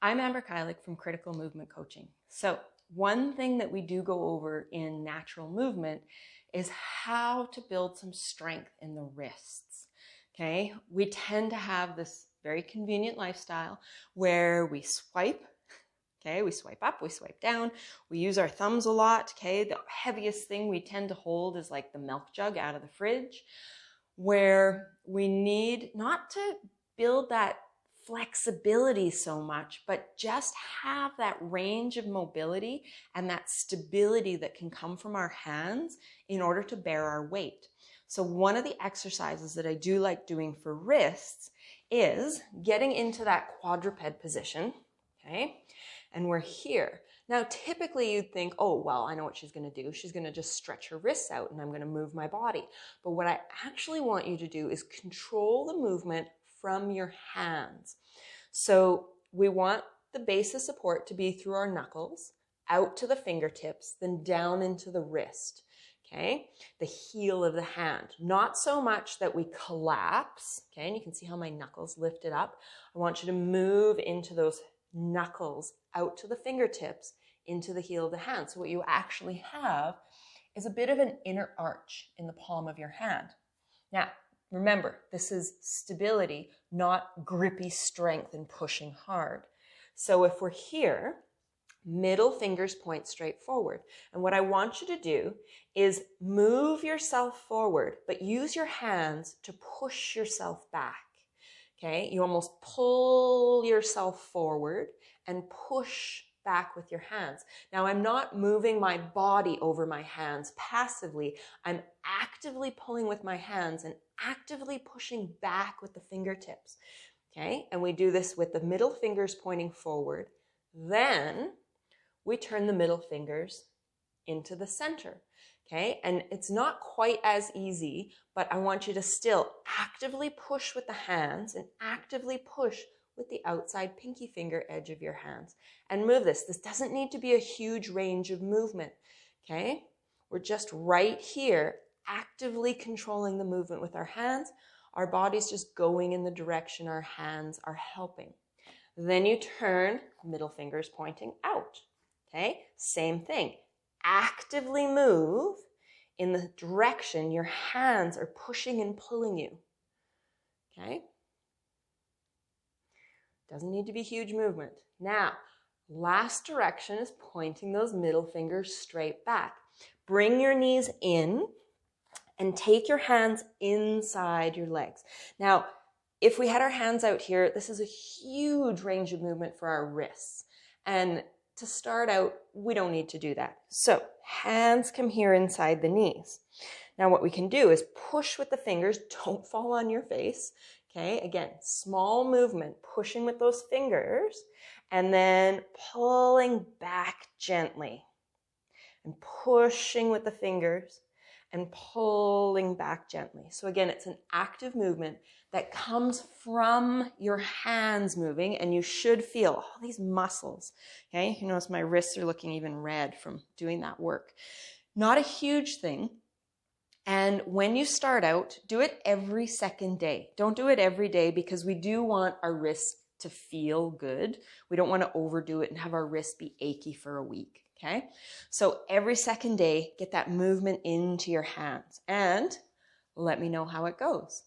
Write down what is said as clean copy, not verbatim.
I'm Amber Kylik from Critical Movement Coaching. So one thing that we do go over in natural movement is how to build some strength in the wrists. Okay, we tend to have this very convenient lifestyle where we swipe. Okay, we swipe up, we swipe down, we use our thumbs a lot. Okay, the heaviest thing we tend to hold is like the milk jug out of the fridge, where we need not to build that flexibility so much, but just have that range of mobility and that stability that can come from our hands in order to bear our weight. So one of the exercises that I do like doing for wrists is getting into that quadruped position, okay? And we're here. Now, typically you'd think, oh, well, I know what she's going to do. She's going to just stretch her wrists out and I'm going to move my body. But what I actually want you to do is control the movement from your hands. So we want the base of support to be through our knuckles, out to the fingertips, then down into the wrist, okay? The heel of the hand. Not so much that we collapse, okay? And you can see how my knuckles lifted up. I want you to move into those knuckles, out to the fingertips, into the heel of the hand. So what you actually have is a bit of an inner arch in the palm of your hand. Now, remember, this is stability, not grippy strength and pushing hard. So if we're here, middle fingers point straight forward. And what I want you to do is move yourself forward, but use your hands to push yourself back. Okay, you almost pull yourself forward and push back with your hands. Now, I'm not moving my body over my hands passively. I'm actively pulling with my hands and actively pushing back with the fingertips. Okay, and we do this with the middle fingers pointing forward. Then we turn the middle fingers into the center. Okay, and it's not quite as easy, but I want you to still actively push with the hands and actively push with the outside pinky finger edge of your hands and move this. This doesn't need to be a huge range of movement. Okay, we're just right here actively controlling the movement with our hands. Our body's just going in the direction our hands are helping. Then you turn, middle fingers pointing out. Okay, same thing. Actively move in the direction your hands are pushing and pulling you. Okay? Doesn't need to be huge movement. Now, last direction is pointing those middle fingers straight back. Bring your knees in and take your hands inside your legs. Now, if we had our hands out here, this is a huge range of movement for our wrists. And to start out, we don't need to do that. So hands come here inside the knees. Now what we can do is push with the fingers. Don't fall on your face. Okay, again, small movement, pushing with those fingers and then pulling back gently and pushing with the fingers and pulling back gently. So again, it's an active movement that comes from your hands moving, and you should feel all these muscles. Okay, you notice my wrists are looking even red from doing that work. Not a huge thing. And when you start out, do it every second day. Don't do it every day because we do want our wrists to feel good. We don't want to overdo it and have our wrists be achy for a week. Okay, so every second day, get that movement into your hands and let me know how it goes.